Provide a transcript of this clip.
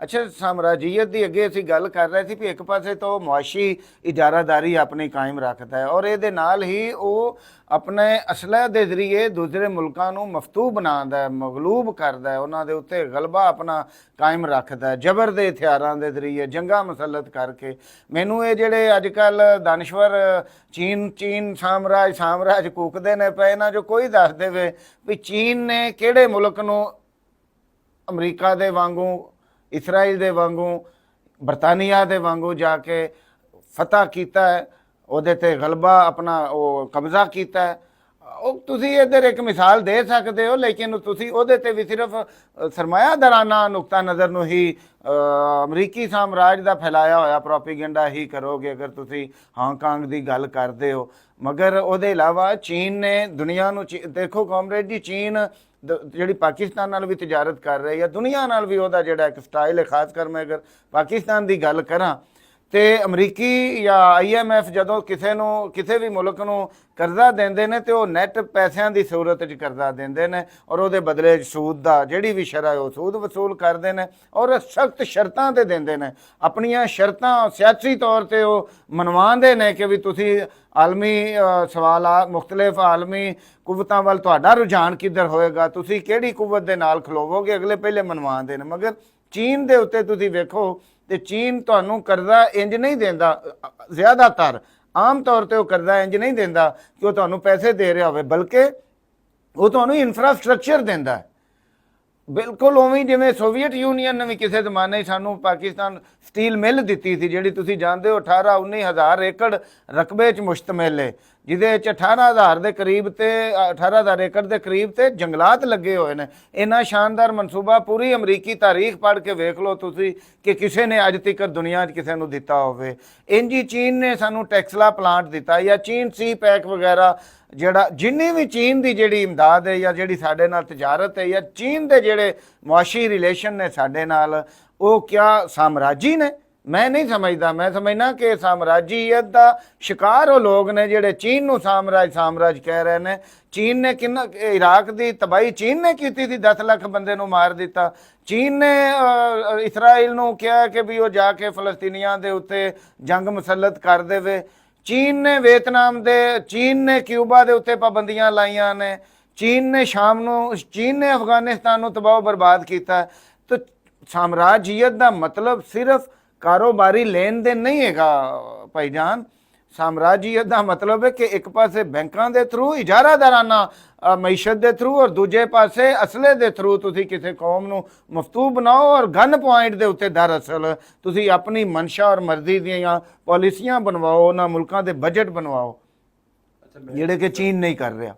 ਅੱਛਾ, ਸਾਮਰਾਜੀਅਤ ਦੀ ਅੱਗੇ ਅਸੀਂ ਗੱਲ ਕਰ ਰਹੇ ਸੀ ਵੀ ਇੱਕ ਪਾਸੇ ਤਾਂ ਉਹ ਮੁਆਸ਼ੀ ਇਜਾਰਾਦਾਰੀ ਆਪਣੀ ਕਾਇਮ ਰੱਖਦਾ ਹੈ ਔਰ ਇਹਦੇ ਨਾਲ ਹੀ ਉਹ ਆਪਣੇ ਅਸਲ੍ਹੇ ਦੇ ਜ਼ਰੀਏ ਦੂਸਰੇ ਮੁਲਕਾਂ ਨੂੰ ਮਫਤੂ ਬਣਾਉਂਦਾ ਹੈ, ਮਗਲੂਬ ਕਰਦਾ ਹੈ, ਉਹਨਾਂ ਦੇ ਉੱਤੇ ਗਲਬਾ ਆਪਣਾ ਕਾਇਮ ਰੱਖਦਾ ਹੈ, ਜ਼ਬਰ ਦੇ ਹਥਿਆਰਾਂ ਦੇ ਜ਼ਰੀਏ ਜੰਗਾਂ ਮੁਸੱਲਤ ਕਰਕੇ। ਮੈਨੂੰ ਇਹ ਜਿਹੜੇ ਅੱਜ ਕੱਲ੍ਹ ਦਾਨਸ਼ਵਰ ਚੀਨ ਸਾਮਰਾਜ ਕੂਕਦੇ ਨੇ ਪਏ ਨਾ, ਜੋ ਕੋਈ ਦੱਸ ਦੇਵੇ ਵੀ ਚੀਨ ਨੇ ਕਿਹੜੇ ਮੁਲਕ ਨੂੰ ਅਮਰੀਕਾ ਦੇ ਵਾਂਗੂ, ਇਸਰਾਈਲ ਦੇ ਵਾਂਗੂ, ਬਰਤਾਨੀਆ ਦੇ ਵਾਂਗੂ ਜਾ ਕੇ ਫਤਹ ਕੀਤਾ ਹੈ, ਉਹਦੇ ਤੇ ਗਲਬਾ ਆਪਣਾ ਉਹ ਕਬਜ਼ਾ ਕੀਤਾ ਹੈ। ਉਹ ਤੁਸੀਂ ਇੱਧਰ ਇੱਕ ਮਿਸਾਲ ਦੇ ਸਕਦੇ ਹੋ, ਲੇਕਿਨ ਤੁਸੀਂ ਉਹਦੇ ਤੇ ਵੀ ਸਿਰਫ ਸਰਮਾਇਆਦਾਰਾਨਾ ਨੁਕਤਾ ਨਜ਼ਰ ਨੂੰ ਹੀ ਅਮਰੀਕੀ ਸਾਮਰਾਜ ਦਾ ਫੈਲਾਇਆ ਹੋਇਆ ਪ੍ਰੋਪੇਗੈਂਡਾ ਹੀ ਕਰੋਗੇ ਅਗਰ ਤੁਸੀਂ ਹਾਂਗਕਾਂਗ ਦੀ ਗੱਲ ਕਰਦੇ ਹੋ। ਮਗਰ ਉਹਦੇ ਇਲਾਵਾ ਚੀਨ ਨੇ ਦੁਨੀਆ ਨੂੰ ਦੇਖੋ ਕਾਮਰੇਡ ਜੀ, ਚੀਨ ਜਿਹੜੀ ਪਾਕਿਸਤਾਨ ਨਾਲ ਵੀ ਤਜਾਰਤ ਕਰ ਰਹੀ ਹੈ, ਦੁਨੀਆ ਨਾਲ ਵੀ ਉਹਦਾ ਜਿਹੜਾ ਇੱਕ ਸਟਾਈਲ ਹੈ, ਖਾਸ ਕਰ ਮੈਂ ਅਗਰ ਪਾਕਿਸਤਾਨ ਦੀ ਗੱਲ ਕਰਾਂ ਤੇ ਅਮਰੀਕੀ ਜਾਂ IMF ਜਦੋਂ ਕਿਸੇ ਵੀ ਮੁਲਕ ਨੂੰ ਕਰਜ਼ਾ ਦਿੰਦੇ ਨੇ ਤੇ ਉਹ ਨੈਟ ਪੈਸਿਆਂ ਦੀ ਸੂਰਤ 'ਚ ਕਰਜ਼ਾ ਦਿੰਦੇ ਨੇ ਔਰ ਉਹਦੇ ਬਦਲੇ ਸੂਦ ਦਾ ਜਿਹੜੀ ਵੀ ਸ਼ਰ੍ਹਾ ਉਹ ਸੂਦ ਵਸੂਲ ਕਰਦੇ ਨੇ ਔਰ ਸਖਤ ਸ਼ਰਤਾਂ ਤੇ ਦਿੰਦੇ ਨੇ। ਆਪਣੀਆਂ ਸ਼ਰਤਾਂ ਸਿਆਸੀ ਤੌਰ ਤੇ ਉਹ ਮਨਵਾਉਂਦੇ ਨੇ ਕਿ ਵੀ ਤੁਸੀਂ ਆਲਮੀ ਸਵਾਲਾਂ, ਮੁਖਤਲਿਫ ਆਲਮੀ ਕੁਵਤਾਂ ਵੱਲ ਤੁਹਾਡਾ ਰੁਝਾਨ ਕਿੱਧਰ ਹੋਏਗਾ, ਤੁਸੀਂ ਕਿਹੜੀ ਕੁਵਤ ਦੇ ਨਾਲ ਖਲੋਵੋਗੇ, ਅਗਲੇ ਪਹਿਲੇ ਮਨਵਾਉਂਦੇ ਨੇ। ਮਗਰ ਚੀਨ ਦੇ ਉੱਤੇ ਤੁਸੀਂ ਵੇਖੋ ਤੇ ਚੀਨ ਤੁਹਾਨੂੰ ਕਰਜ਼ਾ ਇੰਜ ਨਹੀਂ ਦਿੰਦਾ, ਜ਼ਿਆਦਾਤਰ ਆਮ ਤੌਰ ਤੇ ਉਹ ਕਰਜ਼ਾ ਇੰਜ ਨਹੀਂ ਦਿੰਦਾ ਕਿ ਉਹ ਤੁਹਾਨੂੰ ਪੈਸੇ ਦੇ ਰਿਹਾ ਹੋਵੇ, ਬਲਕਿ ਉਹ ਤੁਹਾਨੂੰ ਇਨਫਰਾਸਟ੍ਰਕਚਰ ਦਿੰਦਾ ਹੈ। ਬਿਲਕੁਲ ਉਵੇਂ ਜਿਵੇਂ ਸੋਵੀਅਤ ਯੂਨੀਅਨ ਨੇ ਵੀ ਕਿਸੇ ਜ਼ਮਾਨੇ ਸਾਨੂੰ ਪਾਕਿਸਤਾਨ ਸਟੀਲ ਮਿਲ ਦਿੱਤੀ ਸੀ, ਜਿਹੜੀ ਤੁਸੀਂ ਜਾਣਦੇ ਹੋ 18-19 ਹਜ਼ਾਰ ਏਕੜ ਰਕਬੇ 'ਚ ਮੁਸ਼ਤਮਿਲ ਹੈ, ਜਿਹਦੇ 'ਚ 18,000 ਦੇ ਕਰੀਬ ਤੇ 18,000 ਏਕੜ ਦੇ ਕਰੀਬ ਤੇ ਜੰਗਲਾਤ ਲੱਗੇ ਹੋਏ ਨੇ। ਇੰਨਾ ਸ਼ਾਨਦਾਰ ਮਨਸੂਬਾ ਪੂਰੀ ਅਮਰੀਕੀ ਤਾਰੀਖ ਪੜ੍ਹ ਕੇ ਵੇਖ ਲਓ ਤੁਸੀਂ ਕਿ ਕਿਸੇ ਨੇ ਅੱਜ ਤੱਕ ਦੁਨੀਆ 'ਚ ਕਿਸੇ ਨੂੰ ਦਿੱਤਾ ਹੋਵੇ। ਇੰਝ ਹੀ ਚੀਨ ਨੇ ਸਾਨੂੰ ਟੈਕਸਲਾ ਪਲਾਂਟ ਦਿੱਤਾ, ਜਾਂ ਚੀਨ ਸੀ ਪੈਕ ਵਗੈਰਾ, ਜਿਹੜਾ ਜਿੰਨੀ ਵੀ ਚੀਨ ਦੀ ਜਿਹੜੀ ਇਮਦਾਦ ਹੈ ਜਾਂ ਜਿਹੜੀ ਸਾਡੇ ਨਾਲ ਤਜਾਰਤ ਹੈ ਜਾਂ ਚੀਨ ਦੇ ਜਿਹੜੇ ਮੁਆਸ਼ੀ ਰਿਲੇਸ਼ਨ ਨੇ ਸਾਡੇ ਨਾਲ, ਉਹ ਕਿਆ ਸਾਮਰਾਜੀ ਨੇ? ਮੈਂ ਨਹੀਂ ਸਮਝਦਾ। ਮੈਂ ਸਮਝਣਾ ਕਿ ਸਾਮਰਾਜੀਅਤ ਦਾ ਸ਼ਿਕਾਰ ਉਹ ਲੋਕ ਨੇ ਜਿਹੜੇ ਚੀਨ ਨੂੰ ਸਾਮਰਾਜ ਕਹਿ ਰਹੇ ਨੇ। ਚੀਨ ਨੇ ਕਿੰਨਾ ਇਰਾਕ ਦੀ ਤਬਾਹੀ ਚੀਨ ਨੇ ਕੀਤੀ ਸੀ, 10 ਲੱਖ ਬੰਦੇ ਨੂੰ ਮਾਰ ਦਿੱਤਾ। ਚੀਨ ਨੇ ਇਸਰਾਈਲ ਨੂੰ ਕਿਹਾ ਕਿ ਵੀ ਉਹ ਜਾ ਕੇ ਫਲਸਤੀਨੀਆਂ ਦੇ ਉੱਤੇ ਜੰਗ ਮੁਸੱਲਤ ਕਰ ਦੇਵੇ। ਚੀਨ ਨੇ ਵੀਅਤਨਾਮ ਦੇ, ਚੀਨ ਨੇ ਕਿਊਬਾ ਦੇ ਉੱਤੇ ਪਾਬੰਦੀਆਂ ਲਾਈਆਂ ਨੇ, ਚੀਨ ਨੇ ਸ਼ਾਮ ਨੂੰ, ਚੀਨ ਨੇ ਅਫਗਾਨਿਸਤਾਨ ਨੂੰ ਤਬਾਹ ਬਰਬਾਦ ਕੀਤਾ। ਤਾਂ ਸਾਮਰਾਜੀਅਤ ਦਾ ਮਤਲਬ ਸਿਰਫ ਕਾਰੋਬਾਰੀ ਲੈਣ ਦੇਣ ਨਹੀਂ ਹੈਗਾ ਭਾਈਜਾਨ। ਸਾਮਰਾਜੀਅਤ ਦਾ ਮਤਲਬ ਹੈ ਕਿ ਇੱਕ ਪਾਸੇ ਬੈਂਕਾਂ ਦੇ ਥਰੂ, ਇਜਾਰਾਦਾਰਾਨਾ ਮਈਸ਼ਤ ਦੇ ਥਰੂ, ਔਰ ਦੂਜੇ ਪਾਸੇ ਅਸਲੇ ਦੇ ਥਰੂ ਤੁਸੀਂ ਕਿਸੇ ਕੌਮ ਨੂੰ ਮਫਤੂ ਬਣਾਓ ਔਰ ਗਨ ਪੁਆਇੰਟ ਦੇ ਉੱਤੇ ਦਰਅਸਲ ਤੁਸੀਂ ਆਪਣੀ ਮਨਸ਼ਾ ਔਰ ਮਰਜ਼ੀ ਦੀਆਂ ਪਾਲਿਸੀਆਂ ਬਣਵਾਓ, ਉਹਨਾਂ ਮੁਲਕਾਂ ਦੇ ਬਜਟ ਬਣਵਾਓ ਜਿਹੜੇ ਕਿ ਚੀਨ ਨਹੀਂ ਕਰ ਰਿਹਾ।